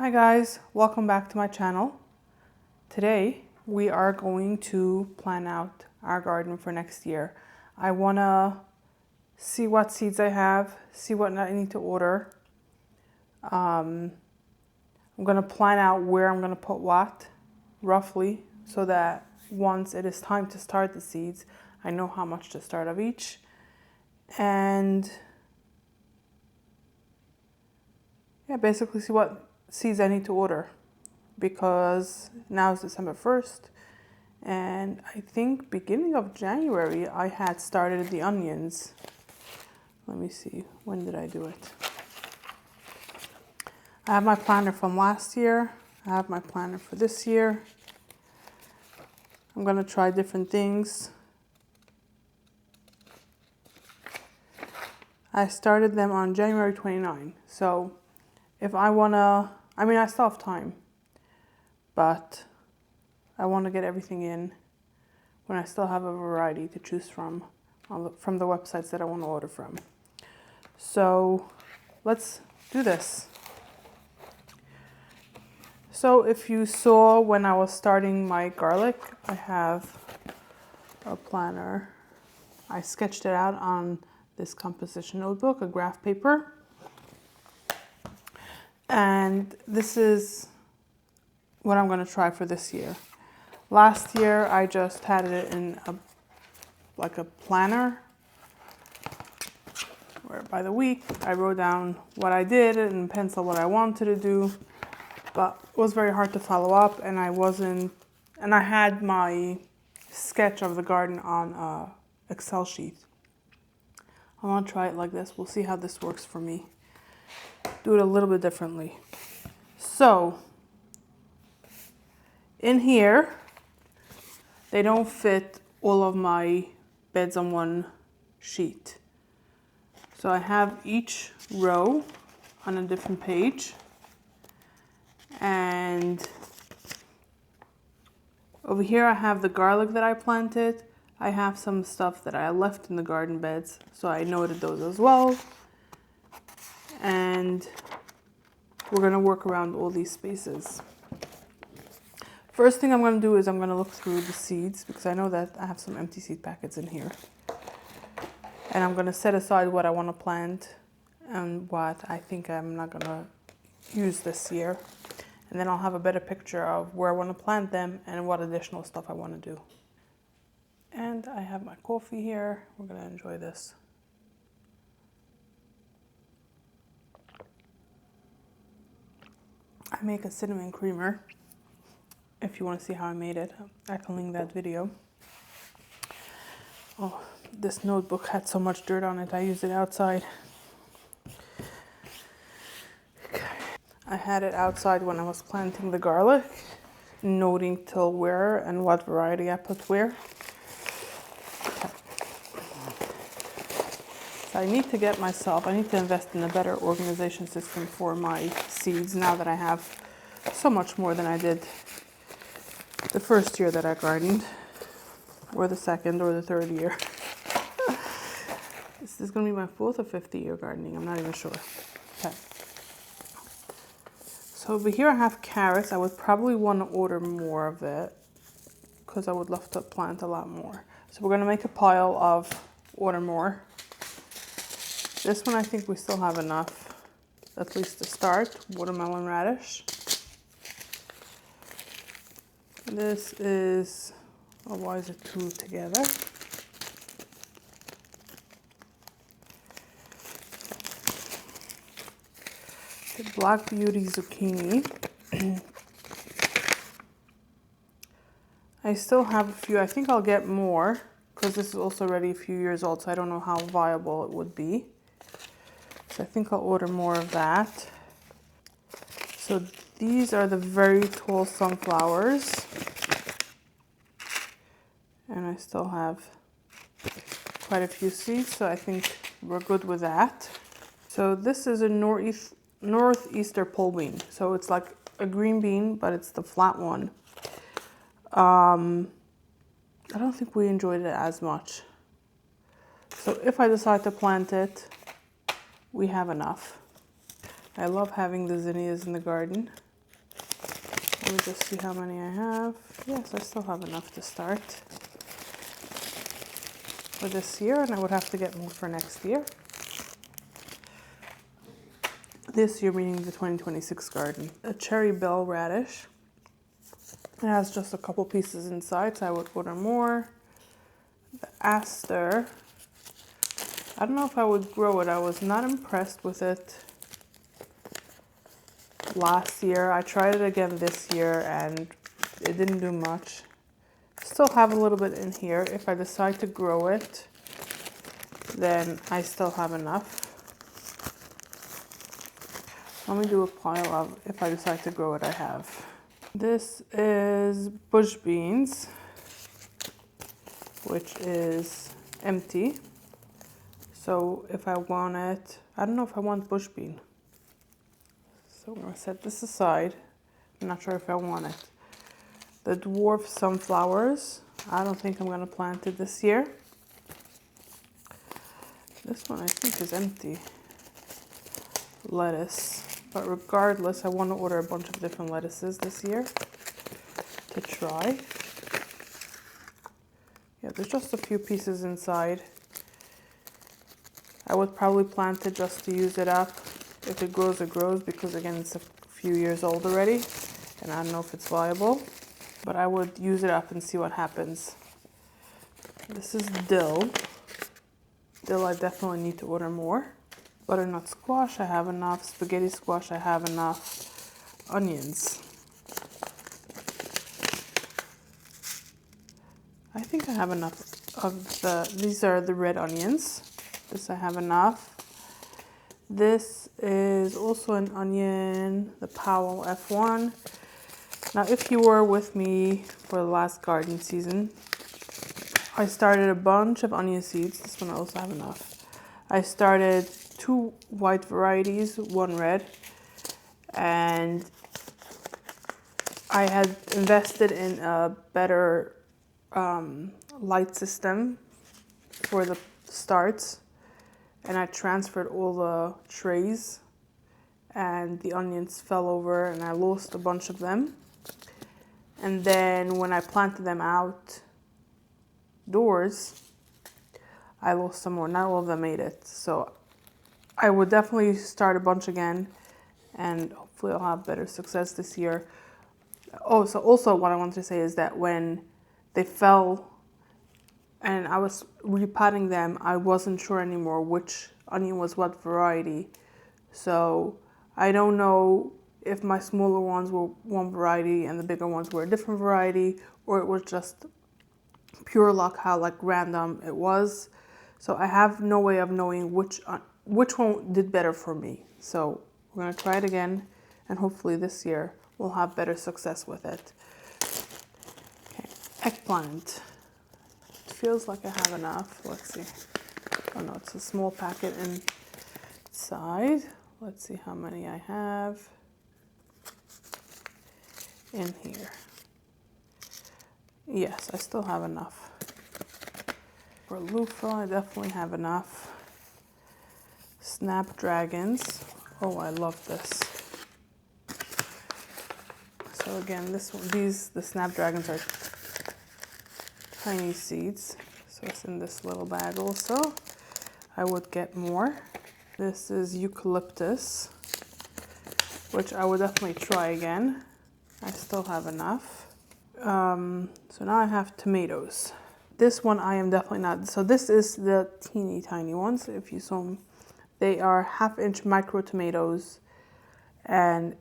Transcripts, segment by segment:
Hi guys, welcome back to my channel. Today we are going to plan out our garden for next year. I want to see what seeds I have, see what I need to order. I'm going to plan out where I'm going to put what, roughly, so that once it is time to start the seeds, I know how much to start of each. And yeah, basically see what seeds I need to order, because now is December 1st and I think beginning of January I had started the onions. Let me see, when did I do it? I have my planner from last year, I have my planner for this year. I'm gonna try different things. I started them on January 29, so if I wanna, I still have time, but I want to get everything in when I still have a variety to choose from the websites that I want to order from. So let's do this. So if you saw when I was starting my garlic, I have a planner. I sketched it out on this composition notebook, a graph paper. And this is what I'm going to try for this year. Last year I just had it in like a planner where by the week I wrote down what I did and pencil what I wanted to do, but it was very hard to follow up, and I had my sketch of the garden on a Excel sheet. I want to try it like this. We'll see how this works for me. Do it a little bit differently. So in here, they don't fit all of my beds on one sheet. So I have each row on a different page. And over here I have the garlic that I planted. I have some stuff that I left in the garden beds, so I noted those as well. And we're gonna work around all these spaces. First thing I'm going to do is I'm going to look through the seeds, because I know that I have some empty seed packets in here. And I'm going to set aside what I want to plant and what I think I'm not going to use this year. And then I'll have a better picture of where I want to plant them and what additional stuff I want to do. And I have my coffee here. We're going to enjoy this. I make a cinnamon creamer. If you want to see how I made it, I can link that video. Oh, this notebook had so much dirt on it, I used it outside. Okay. I had it outside when I was planting the garlic, noting till where and what variety I put where. Okay. So I need to invest in a better organization system for my seeds now that I have so much more than I did the first year that I gardened, or the second or the third year. This is going to be my 4th or 5th year gardening, I'm not even sure. Okay. So over here I have carrots. I would probably want to order more of it, because I would love to plant a lot more. So we're going to make a pile of order more. This one I think we still have enough, at least to start. Watermelon radish. This is, oh, why is it 2 together? The Black Beauty zucchini. I still have a few. I think I'll get more, because this is also already a few years old, so I don't know how viable it would be. So I think I'll order more of that. So these are the very tall sunflowers. And I still have quite a few seeds, so I think we're good with that. So this is a northeaster pole bean. So it's like a green bean, but it's the flat one. I don't think we enjoyed it as much. So if I decide to plant it, we have enough. I love having the zinnias in the garden. Let me just see how many I have. Yes, I still have enough to start for this year, and I would have to get more for next year. This year meaning the 2026 garden. A cherry bell radish. It has just a couple pieces inside, so I would order more. The aster. I don't know if I would grow it. I was not impressed with it last year. I tried it again this year and it didn't do much. Still have a little bit in here. If I decide to grow it, then I still have enough. Let me do a pile of, if I decide to grow it, I have. This is bush beans, which is empty. So if I want it, I don't know if I want bush bean. So I'm gonna set this aside. I'm not sure if I want it. The dwarf sunflowers, I don't think I'm gonna plant it this year. This one I think is empty. Lettuce. But regardless, I want to order a bunch of different lettuces this year to try. Yeah, there's just a few pieces inside. I would probably plant it just to use it up. If it grows, it grows, because again, it's a few years old already, and I don't know if it's viable. But I would use it up and see what happens. This is dill. Dill, I definitely need to order more. Butternut squash, I have enough. Spaghetti squash, I have enough. Onions. I think I have enough of these are the red onions. This I have enough. This is also an onion, the Powell F1. Now, if you were with me for the last garden season, I started a bunch of onion seeds. This one I also have enough. I started 2 white varieties, 1 red, and I had invested in a better light system for the starts, and I transferred all the trays, and the onions fell over and I lost a bunch of them. And then when I planted them outdoors, I lost some more. Not all of them made it. So I would definitely start a bunch again, and hopefully I'll have better success this year. Oh, so also what I wanted to say is that when they fell and I was repotting them, I wasn't sure anymore which onion was what variety. So I don't know if my smaller ones were one variety and the bigger ones were a different variety, or it was just pure luck how like random it was. So I have no way of knowing which one did better for me. So we're gonna try it again, and hopefully this year we'll have better success with it. Okay, eggplant. It feels like I have enough. Let's see. Oh no, it's a small packet inside. Let's see how many I have in here. Yes, I still have enough. For loofah, I definitely have enough. Snapdragons. Oh, I love this. So again, the snapdragons are tiny seeds. So it's in this little bag also. I would get more. This is eucalyptus, which I would definitely try again. I still have enough. So now I have tomatoes. This one I am definitely not. So this is the teeny tiny ones. If you saw them, they are 1/2-inch micro tomatoes, and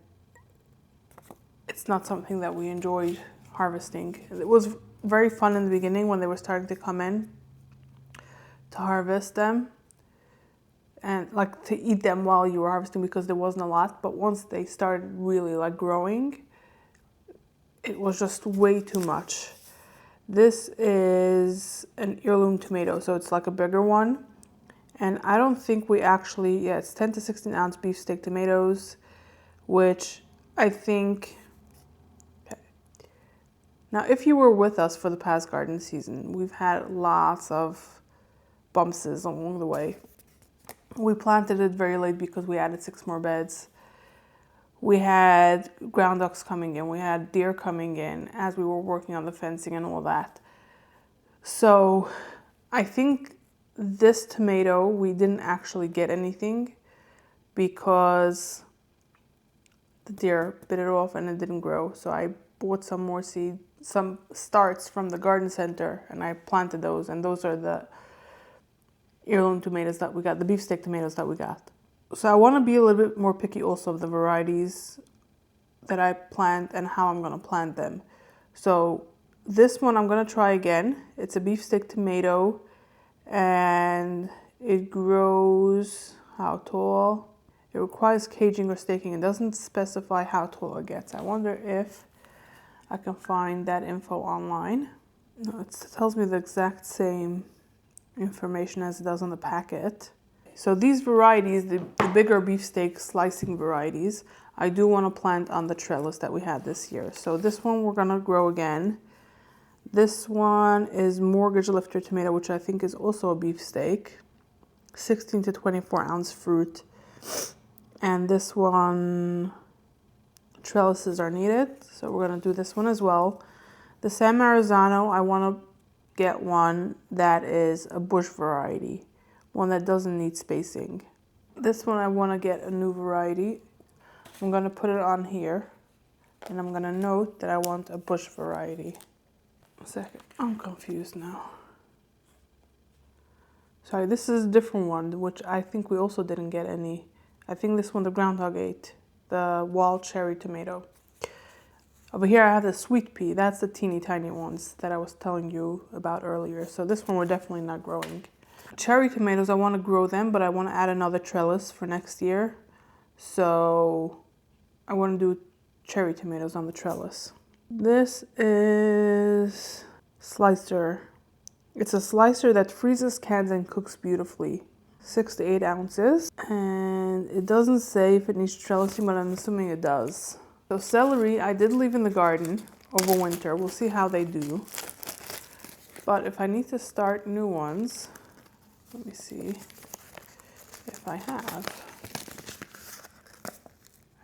it's not something that we enjoyed harvesting. It was very fun in the beginning when they were starting to come in to harvest them, and like to eat them while you were harvesting because there wasn't a lot. But once they started really like growing, it was just way too much. This is an heirloom tomato, so it's like a bigger one. And I don't think we actually, yeah, it's 10 to 16 ounce beefsteak tomatoes, which I think, okay. Now if you were with us for the past garden season, we've had lots of bumps along the way. We planted it very late because we added 6 more beds. we had ground ducks coming in, we had deer coming in as we were working on the fencing and all that. So I think this tomato, we didn't actually get anything because the deer bit it off and it didn't grow. So I bought some more seed, some starts from the garden center, and I planted those, and those are the heirloom tomatoes that we got, the beefsteak tomatoes that we got. So I want to be a little bit more picky also of the varieties that I plant and how I'm going to plant them. So this one I'm going to try again. It's a beefsteak tomato, and it grows how tall? It requires caging or staking. It doesn't specify how tall it gets. I wonder if I can find that info online. No, it tells me the exact same information as it does on the packet. So these varieties, the bigger beefsteak slicing varieties, I do want to plant on the trellis that we had this year. So this one we're going to grow again. This one is mortgage lifter tomato, which I think is also a beefsteak. 16 to 24 ounce fruit. And this one, trellises are needed, so we're going to do this one as well. The San Marzano, I want to get one that is a bush variety, one that doesn't need spacing. This one I want to get a new variety. I'm going to put it on here, and I'm going to note that I want a bush variety. A second, I'm confused now. Sorry, this is a different one, which I think we also didn't get any. I think this one the groundhog ate, the wild cherry tomato. Over here I have the sweet pea. That's the teeny tiny ones that I was telling you about earlier. So this one we're definitely not growing. Cherry tomatoes, I want to grow them, but I want to add another trellis for next year. So I want to do cherry tomatoes on the trellis. This is slicer. It's a slicer that freezes, cans, and cooks beautifully. 6 to 8 ounces. And it doesn't say if it needs trellising, but I'm assuming it does. So celery, I did leave in the garden over winter. We'll see how they do. But if I need to start new ones, let me see if I have.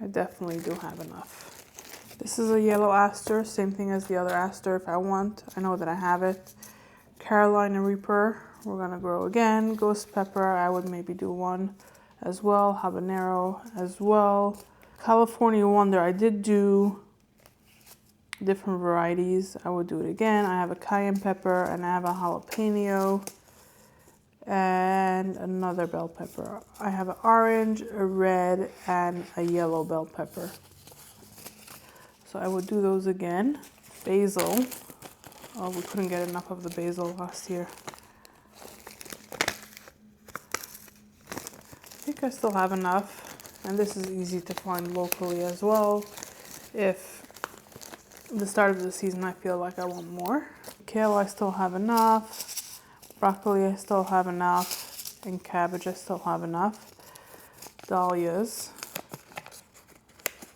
I definitely do have enough. This is a yellow aster, same thing as the other aster if I want. I know that I have it. Carolina Reaper, we're gonna grow again. Ghost pepper, I would maybe do one as well. Habanero as well. California Wonder, I did do different varieties. I would do it again. I have a cayenne pepper and I have a jalapeno and another bell pepper. I have an orange, a red, and a yellow bell pepper. So I would do those again. Basil. Oh, we couldn't get enough of the basil last year. I think I still have enough, and this is easy to find locally as well. If at the start of the season I feel like I want more. Kale, I still have enough. Broccoli, I still have enough. And cabbage, I still have enough. Dahlias.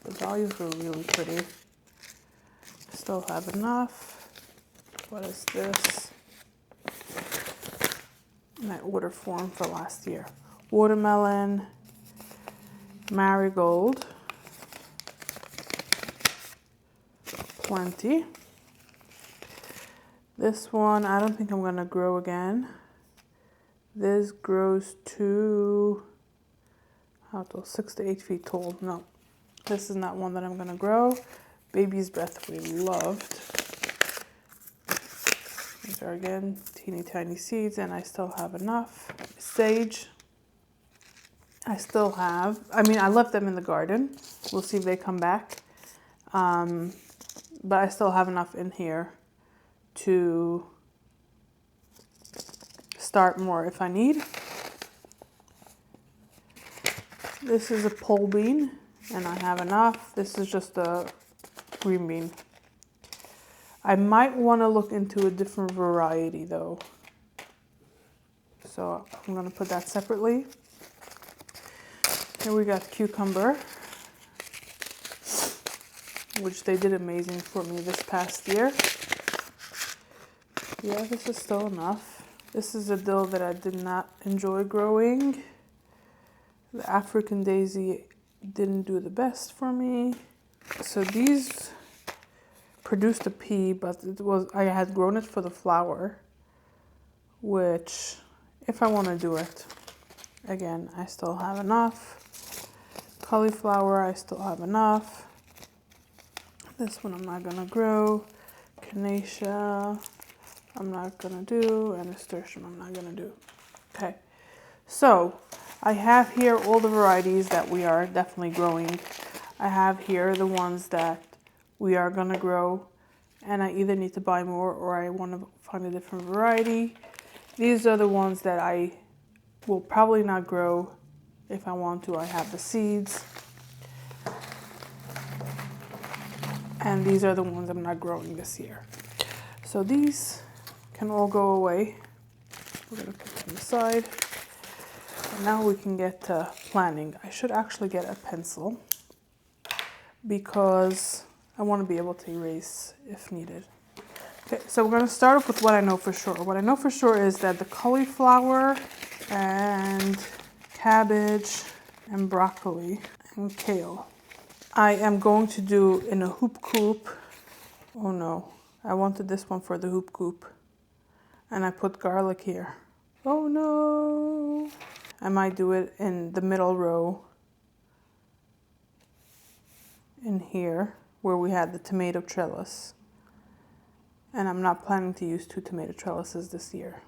The dahlias were really pretty. I still have enough. What is this? My order form for last year. Watermelon, marigold, plenty. This one, I don't think I'm gonna grow again. This grows to, how tall? 6 to 8 feet tall. No, this is not one that I'm gonna grow. Baby's breath we loved. These are again teeny tiny seeds, and I still have enough. Sage, I still have. I mean, I left them in the garden. We'll see if they come back. But I still have enough in here to start more if I need. This is a pole bean, and I have enough. This is just a green bean. I might want to look into a different variety though. So I'm going to put that separately. Here we got cucumber, which they did amazing for me this past year. Yeah, this is still enough. This is a dill that I did not enjoy growing. The African daisy didn't do the best for me. So these produced a pea, but I had grown it for the flower, which if I want to do it again, I still have enough. Cauliflower, I still have enough. This one I'm not gonna grow. Echinacea, I'm not gonna do, and nasturtium I'm not gonna do. Okay, so I have here all the varieties that we are definitely growing. I have here the ones that we are gonna grow, and I either need to buy more or I want to find a different variety. These are the ones that I will probably not grow. If I want to, I have the seeds. And these are the ones I'm not growing this year. So these can all go away. We're gonna put them aside. And now we can get to planning. I should actually get a pencil because I want to be able to erase if needed. Okay, so we're gonna start off with what I know for sure. What I know for sure is that the cauliflower and cabbage and broccoli and kale, I am going to do in a hoop coop. Oh no, I wanted this one for the hoop coop. And I put garlic here. Oh no. I might do it in the middle row in here where we had the tomato trellis. And I'm not planning to use 2 tomato trellises this year.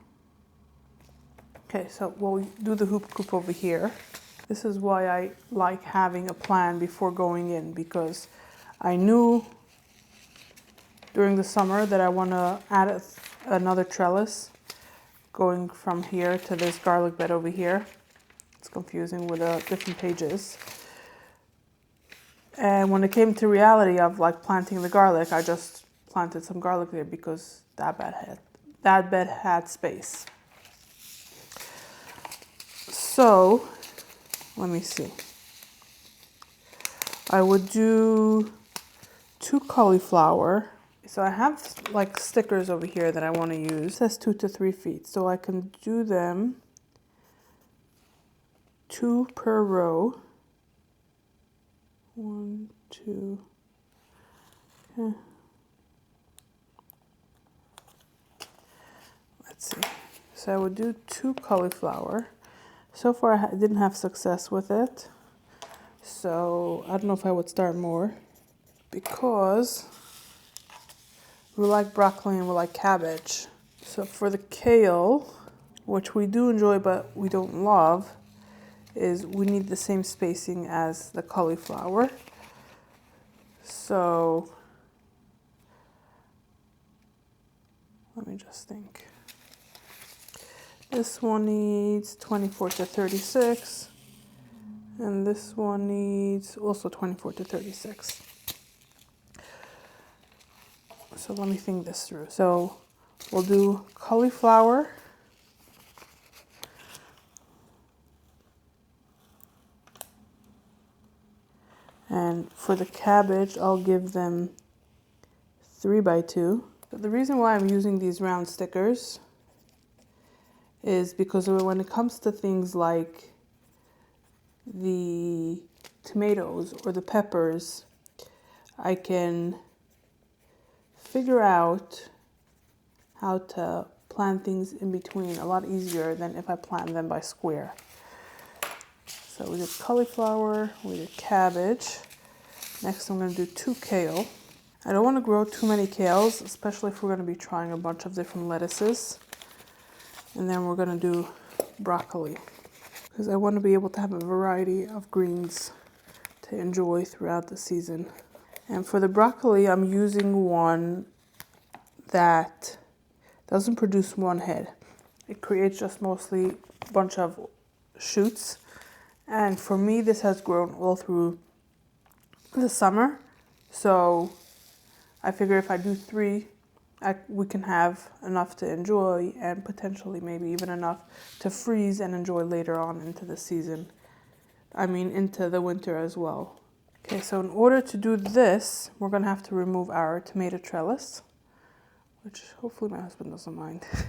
Okay, so we'll do the hoop coop over here. This is why I like having a plan before going in, because I knew during the summer that I want to add another trellis going from here to this garlic bed over here. It's confusing with the different pages. And when it came to reality of like planting the garlic, I just planted some garlic there because that bed had space. So let me see. I would do 2 cauliflower. So I have like stickers over here that I want to use. It says 2 to 3 feet. So I can do them 2 per row. 1, 2. Okay. Let's see. So I would do 2 cauliflower. So far I didn't have success with it. So I don't know if I would start more because we like broccoli and we like cabbage. So for the kale, which we do enjoy but we don't love, is we need the same spacing as the cauliflower. So let me just think. This one needs 24 to 36, and this one needs also 24 to 36. So let me think this through. So we'll do cauliflower, and for the cabbage, I'll give them 3 by 2. But the reason why I'm using these round stickers is because when it comes to things like the tomatoes or the peppers, I can figure out how to plan things in between a lot easier than if I plan them by square. So we did cauliflower, we did cabbage. Next I'm going to do 2 kale. I don't want to grow too many kales, especially if we're going to be trying a bunch of different lettuces. And then we're going to do broccoli, because I want to be able to have a variety of greens to enjoy throughout the season. And for the broccoli, I'm using one that doesn't produce one head. It creates just mostly a bunch of shoots. And for me, this has grown all through the summer. So I figure if I do 3, we can have enough to enjoy and potentially maybe even enough to freeze and enjoy later on into the season. I mean, into the winter as well. Okay, so in order to do this, we're going to have to remove our tomato trellis, which hopefully my husband doesn't mind. I'm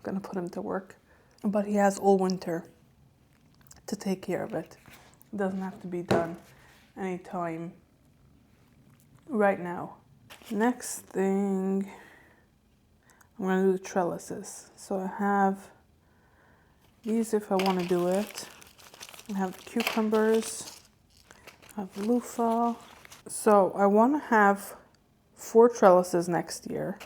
going to put him to work. But he has all winter to take care of it. It doesn't have to be done anytime right now. Next thing, I'm going to do the trellises. So I have these if I want to do it. I have the cucumbers, I have loofah. So I want to have 4 trellises next year.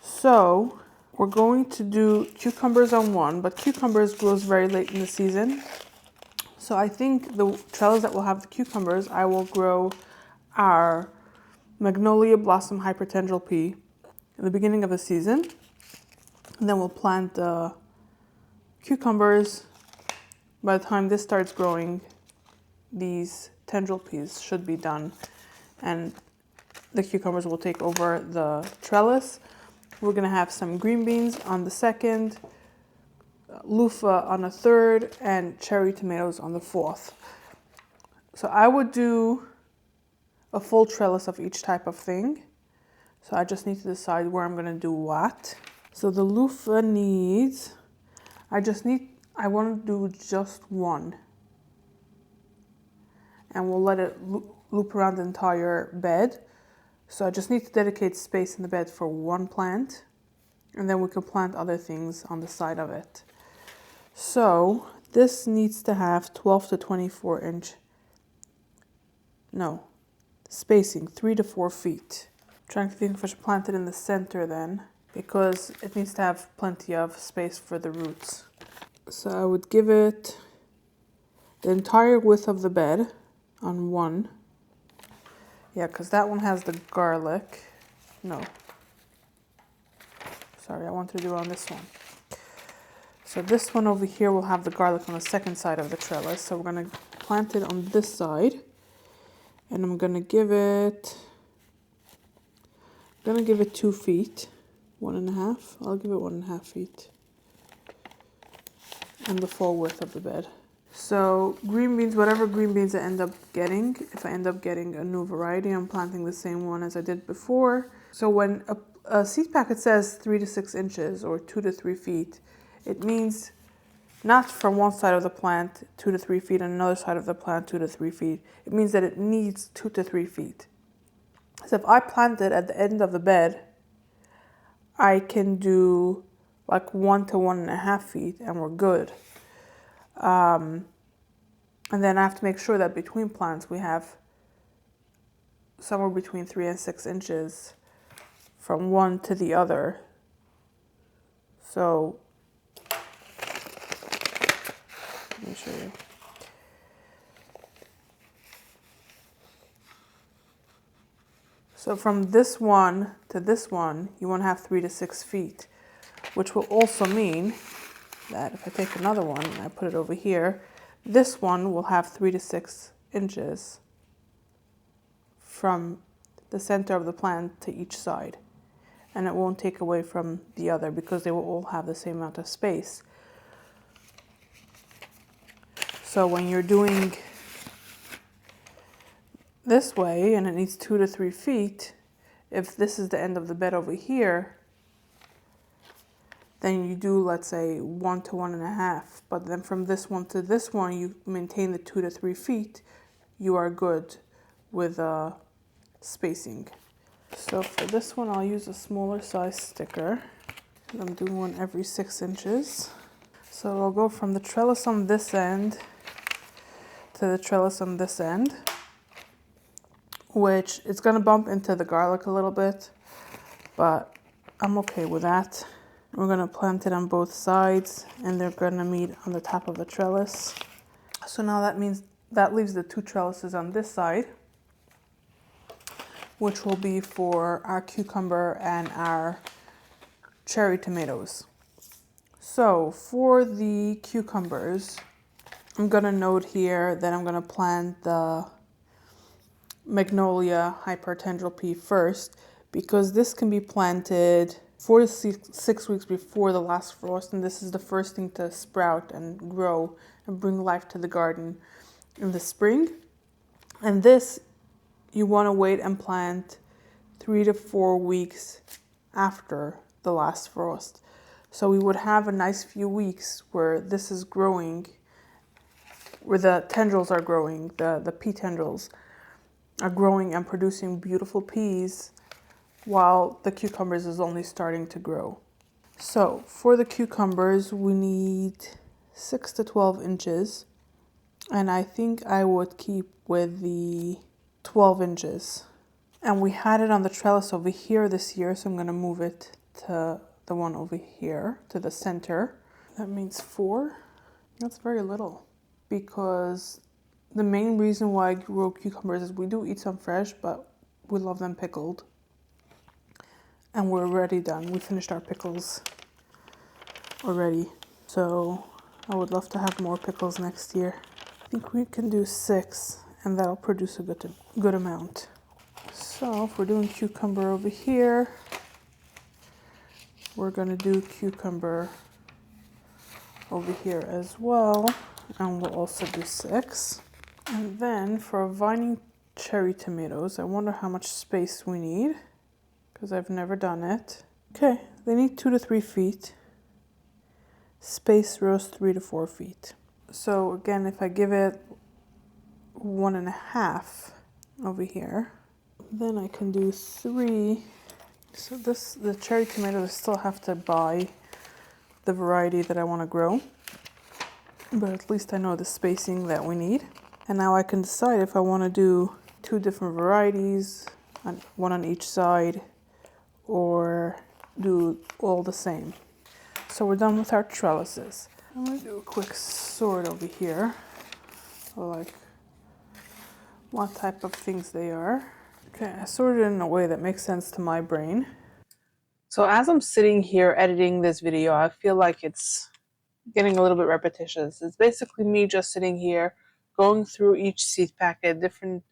So we're going to do cucumbers on one, but cucumbers grows very late in the season. So I think the trellis that will have the cucumbers, I will grow our Magnolia Blossom Hypertendral Pea in the beginning of the season. And then we'll plant the cucumbers. By the time this starts growing, these tendril peas should be done. And the cucumbers will take over the trellis. We're gonna have some green beans on the second, loofah on the third, and cherry tomatoes on the fourth. So I would do a full trellis of each type of thing. So I just need to decide where I'm gonna do what. So the loofah needs, I want to do just one. And we'll let it loop around the entire bed. So I just need to dedicate space in the bed for one plant. And then we can plant other things on the side of it. So this needs to have 12 to 24 inch, no, spacing, 3 to 4 feet. I'm trying to think if I should plant it in the center then, because it needs to have plenty of space for the roots. So I would give it the entire width of the bed on one. Yeah, because that one has the garlic. No. Sorry, I wanted to do it on this one. So this one over here will have the garlic on the second side of the trellis. So we're going to plant it on this side. And I'm going to give it 2 feet. 1.5. I'll give it 1.5 feet. And the full width of the bed. So green beans, whatever green beans I end up getting, if I end up getting a new variety, I'm planting the same one as I did before. So when a seed packet says 3 to 6 inches or 2 to 3 feet, it means not from one side of the plant 2 to 3 feet and another side of the plant 2 to 3 feet. It means that it needs 2 to 3 feet. So if I plant it at the end of the bed, I can do like 1 to 1.5 feet and we're good. And then I have to make sure that between plants we have somewhere between 3 and 6 inches from one to the other. So let me show you. So from this one to this one, you want to have 3 to 6 feet, which will also mean that if I take another one and I put it over here, this one will have 3 to 6 inches from the center of the plant to each side. And it won't take away from the other because they will all have the same amount of space. So when you're doing this way and it needs 2 to 3 feet, if this is the end of the bed over here, then you do, let's say, 1 to 1.5. But then from this one to this one, you maintain the 2 to 3 feet. You are good with spacing. So for this one, I'll use a smaller size sticker. I'm doing one every 6 inches. So I'll go from the trellis on this end to the trellis on this end, which it's going to bump into the garlic a little bit, but I'm okay with that. We're going to plant it on both sides and they're going to meet on the top of the trellis. So now that means that leaves the 2 trellises on this side, which will be for our cucumber and our cherry tomatoes. So for the cucumbers, I'm going to note here that I'm going to plant the Magnolia Hypertendral Pea first, because this can be planted 4 to 6 weeks before the last frost, and this is the first thing to sprout and grow and bring life to the garden in the spring. And this you want to wait and plant 3 to 4 weeks after the last frost. So we would have a nice few weeks where this is growing where the tendrils are growing, the pea tendrils are growing and producing beautiful peas, while the cucumbers is only starting to grow. So for the cucumbers, we need 6 to 12 inches. And I think I would keep with the 12 inches. And we had it on the trellis over here this year, so I'm going to move it to the one over here, to the center. That means 4. That's very little. Because the main reason why I grow cucumbers is we do eat some fresh, but we love them pickled. And we're already done. We finished our pickles already. So I would love to have more pickles next year. I think we can do 6, and that'll produce a good amount. So if we're doing cucumber over here, we're gonna do cucumber over here as well, and we'll also do 6. And then for vining cherry tomatoes, I wonder how much space we need, because I've never done it. Okay, they need 2 to 3 feet. Space rows 3 to 4 feet. So again, if I give it 1.5 over here, then I can do 3. So the cherry tomatoes, I still have to buy the variety that I want to grow, but at least I know the spacing that we need. And now I can decide if I want to do 2 different varieties, one on each side, or do all the same. So we're done with our trellises. I'm going to do a quick sort over here, so like what type of things they are. Okay, I sorted it in a way that makes sense to my brain. So as I'm sitting here editing this video, I feel like it's getting a little bit repetitious. It's basically me just sitting here going through each seed packet, different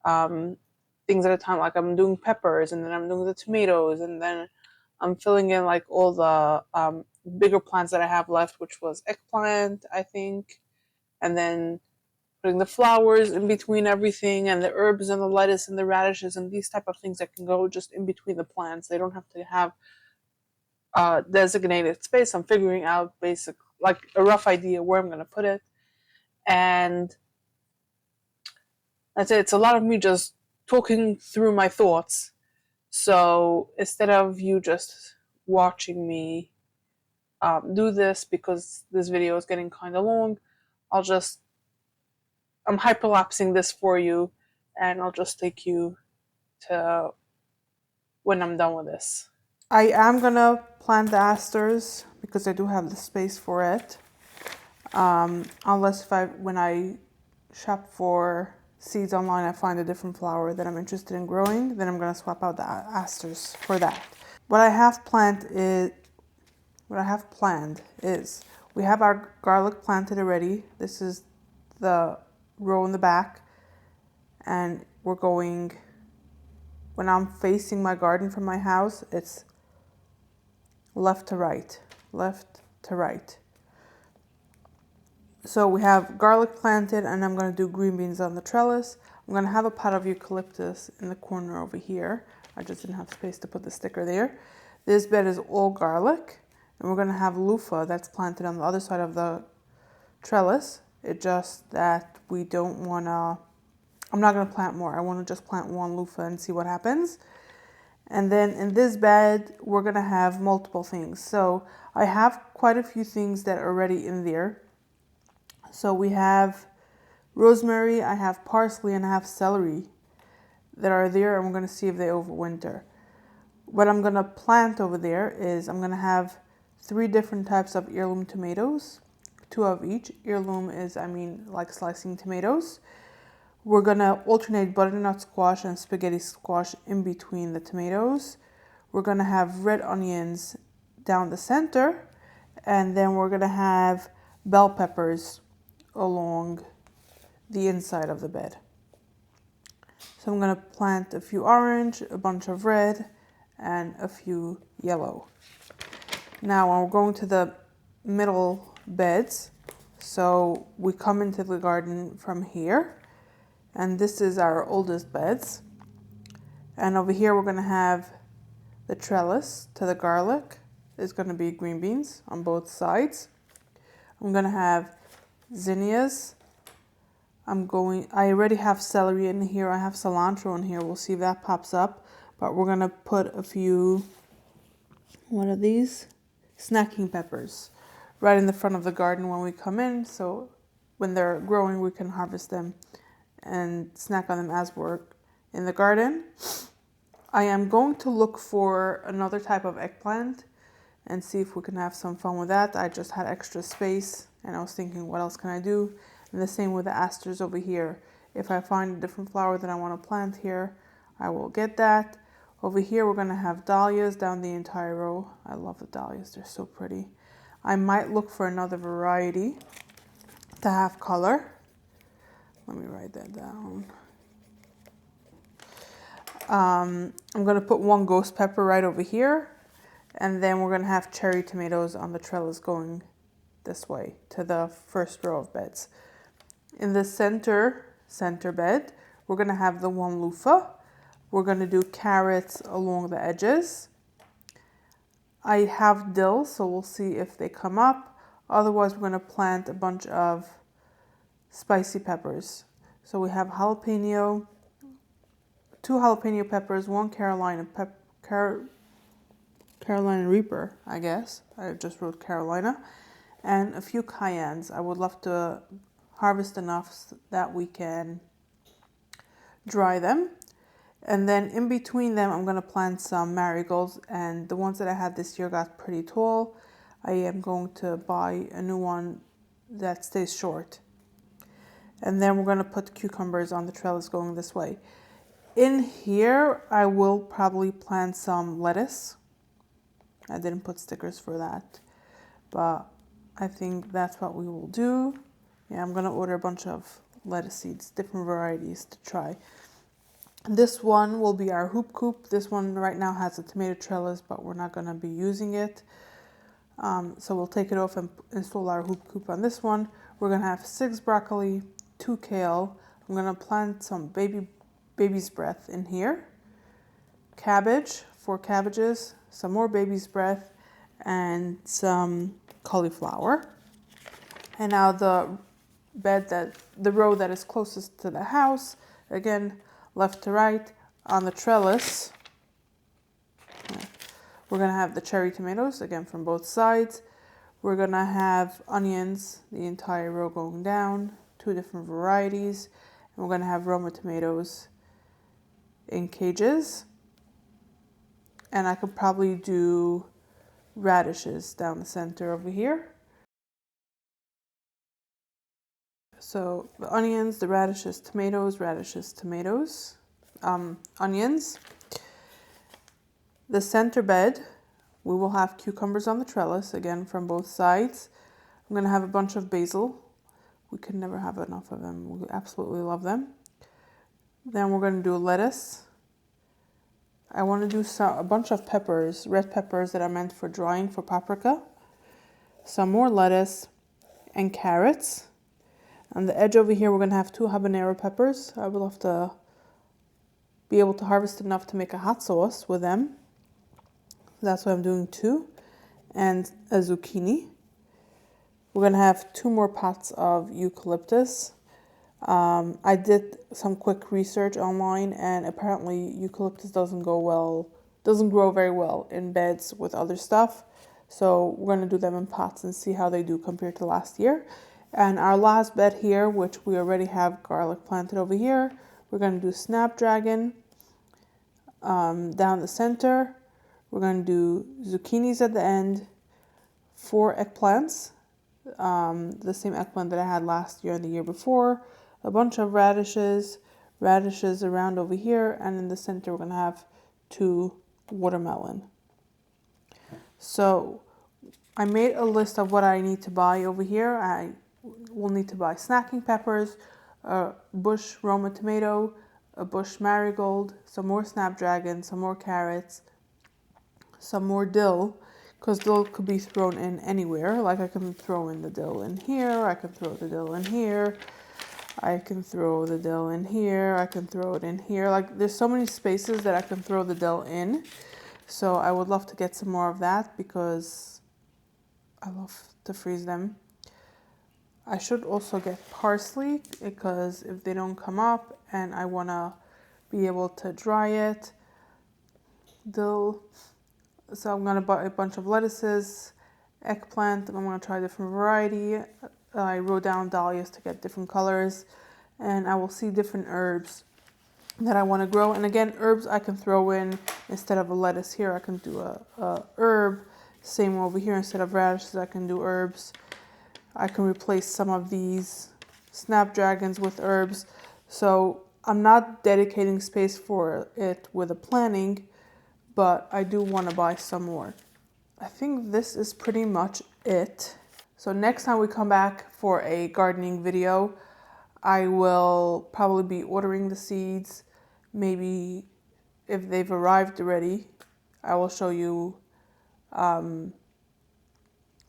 things at a time. Like I'm doing peppers, and then I'm doing the tomatoes, and then I'm filling in like all the bigger plants that I have left, which was eggplant, I think, and then putting the flowers in between everything, and the herbs and the lettuce and the radishes and these type of things that can go just in between the plants. They don't have to have designated space. I'm figuring out like a rough idea where I'm going to put it, and that's it. It's a lot of me just talking through my thoughts. So instead of you just watching me do this, because this video is getting kind of long, I'm hyperlapsing this for you, and I'll just take you to when I'm done with this. I am gonna plant the asters because I do have the space for it. Unless when I shop for seeds online, I find a different flower that I'm interested in growing, then I'm gonna swap out the asters for that. What I have planned is we have our garlic planted already. This is the row in the back, and we're going, when I'm facing my garden from my house, it's left to right. So we have garlic planted, and I'm going to do green beans on the trellis. I'm going to have a pot of eucalyptus in the corner over here. I just didn't have space to put the sticker there. This bed is all garlic, and we're going to have loofah that's planted on the other side of the trellis. It's just that we don't want to, I'm not going to plant more. I want to just plant one loofah and see what happens. And then in this bed, we're going to have multiple things. So I have quite a few things that are already in there. So we have rosemary, I have parsley, and I have celery that are there, and we're going to see if they overwinter. What I'm going to plant over there is I'm going to have 3 different types of heirloom tomatoes, 2 of each. Heirloom is, like slicing tomatoes. We're going to alternate butternut squash and spaghetti squash in between the tomatoes. We're going to have red onions down the center, and then we're going to have bell peppers along the inside of the bed. So I'm going to plant a few orange, a bunch of red, and a few yellow. Now we're going to the middle beds. So we come into the garden from here, and this is our oldest beds. And over here we're going to have the trellis to the garlic. There's going to be green beans on both sides. I'm going to have zinnias I already have celery in here. I have cilantro in here. We'll see if that pops up. But we're going to put a few, what are these? Snacking peppers right in the front of the garden when we come in. So when they're growing, we can harvest them and snack on them as we're in the garden. I am going to look for another type of eggplant and see if we can have some fun with that. I just had extra space and I was thinking, what else can I do? And the same with the asters over here. If I find a different flower that I want to plant here, I will get that. Over here, we're going to have dahlias down the entire row. I love the dahlias. They're so pretty. I might look for another variety to have color. Let me write that down. I'm going to put one ghost pepper right over here. And then we're going to have cherry tomatoes on the trellis going this way to the first row of beds. In the center bed, we're going to have the one loofah. We're going to do carrots along the edges. I have dill, so we'll see if they come up. Otherwise, we're going to plant a bunch of spicy peppers. So we have jalapeno, 2 jalapeno peppers, 1 Carolina Reaper, I guess. I just wrote Carolina. And a few cayennes. I would love to harvest enough so that we can dry them. And then in between them, I'm going to plant some marigolds. And the ones that I had this year got pretty tall. I am going to buy a new one that stays short. And then we're going to put cucumbers on the trellis going this way. In here, I will probably plant some lettuce. I didn't put stickers for that, but I think that's what we will do. Yeah, I'm going to order a bunch of lettuce seeds, different varieties to try. This one will be our hoop coop. This one right now has a tomato trellis, but we're not going to be using it. So we'll take it off and install our hoop coop on this one. We're going to have 6 broccoli, 2 kale. I'm going to plant some baby's breath in here. Cabbage, 4 cabbages, some more baby's breath, and some cauliflower. And now the row that is closest to the house, again, left to right, on the trellis, we're going to have the cherry tomatoes, again, from both sides. We're going to have onions, the entire row going down, 2 different varieties. And we're going to have Roma tomatoes in cages. And I could probably do radishes down the center over here. So the onions, the radishes, tomatoes, onions. The center bed, we will have cucumbers on the trellis, again from both sides. I'm going to have a bunch of basil. We could never have enough of them. We absolutely love them. Then we're going to do lettuce. I want to do a bunch of peppers, red peppers that are meant for drying for paprika. Some more lettuce and carrots. On the edge over here, we're going to have 2 habanero peppers. I would love to be able to harvest enough to make a hot sauce with them. That's why I'm doing 2. And a zucchini. We're going to have 2 more pots of eucalyptus. I did some quick research online, and apparently eucalyptus doesn't grow very well in beds with other stuff. So we're going to do them in pots and see how they do compared to last year. And our last bed here, which we already have garlic planted over here, we're going to do snapdragon down the center. We're going to do zucchinis at the end, 4 eggplants, the same eggplant that I had last year and the year before, a bunch of radishes around over here, and in the center we're going to have 2 watermelon. So I made a list of what I need to buy over here. I will need to buy snacking peppers, a bush Roma tomato, a bush marigold, some more snapdragon, some more carrots, some more dill, because dill could be thrown in anywhere. Like I can throw in the dill in here, I can throw the dill in here, I can throw the dill in here, I can throw it in here. Like there's so many spaces that I can throw the dill in. So I would love to get some more of that because I love to freeze them. I should also get parsley because if they don't come up and I want to be able to dry it, dill. So I'm going to buy a bunch of lettuces, eggplant, and I'm going to try a different variety. I wrote down dahlias to get different colors, and I will see different herbs that I want to grow. And again, herbs I can throw in instead of a lettuce here. I can do a herb. Same over here, instead of radishes, I can do herbs. I can replace some of these snapdragons with herbs. So I'm not dedicating space for it with a planning, but I do want to buy some more. I think this is pretty much it. So next time we come back for a gardening video, I will probably be ordering the seeds. Maybe if they've arrived already, I will show you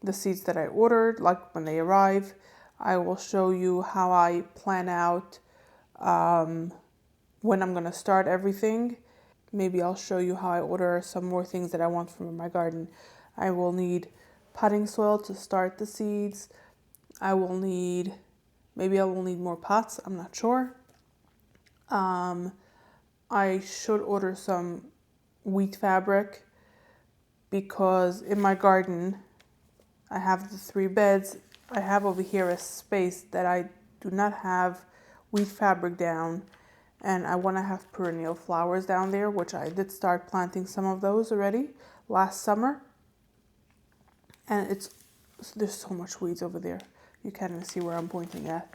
the seeds that I ordered, like when they arrive. I will show you how I plan out when I'm going to start everything. Maybe I'll show you how I order some more things that I want from my garden. I will need potting soil to start the seeds. I will need, maybe I will need more pots, I'm not sure. I should order some wheat fabric because in my garden I have the 3 beds. I have over here a space that I do not have wheat fabric down, and I want to have perennial flowers down there, which I did start planting some of those already last summer. And there's so much weeds over there. You can't even see where I'm pointing at.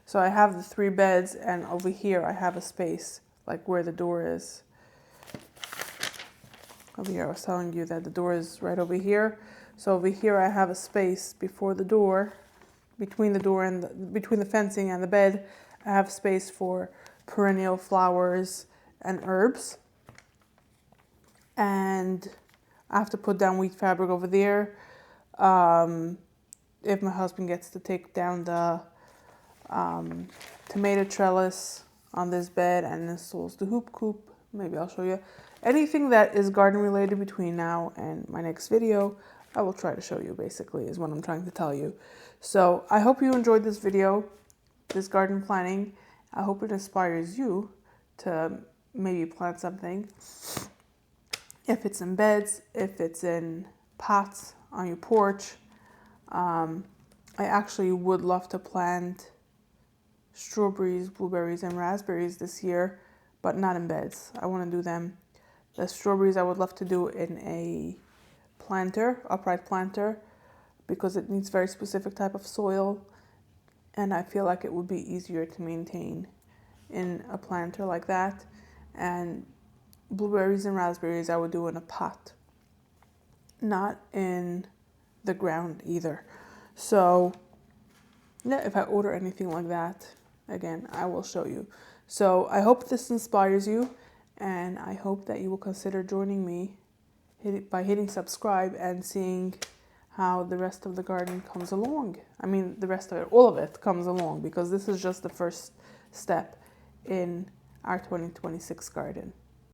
So I have the 3 beds, and over here I have a space like where the door is. Over here, I was telling you that the door is right over here. So over here I have a space before the door, between the door and between the fencing and the bed. I have space for perennial flowers and herbs. And I have to put down wheat fabric over there. If my husband gets to take down the tomato trellis on this bed and installs the hoop coop, maybe I'll show you. Anything that is garden related between now and my next video, I will try to show you, basically, is what I'm trying to tell you. So I hope you enjoyed this video, this garden planning. I hope it inspires you to maybe plant something. If it's in beds, if it's in pots on your porch. I actually would love to plant strawberries, blueberries, and raspberries this year, but not in beds. I want to do them. The strawberries I would love to do in a planter, upright planter, because it needs very specific type of soil, and I feel like it would be easier to maintain in a planter like that. And blueberries and raspberries I would do in a pot, not in the ground either. So yeah, if I order anything like that, again, I will show you. So I hope this inspires you, and I hope that you will consider joining me by hitting subscribe and seeing how the rest of the garden comes along. I mean, the rest of it, all of it comes along, because this is just the first step in our 2026 garden.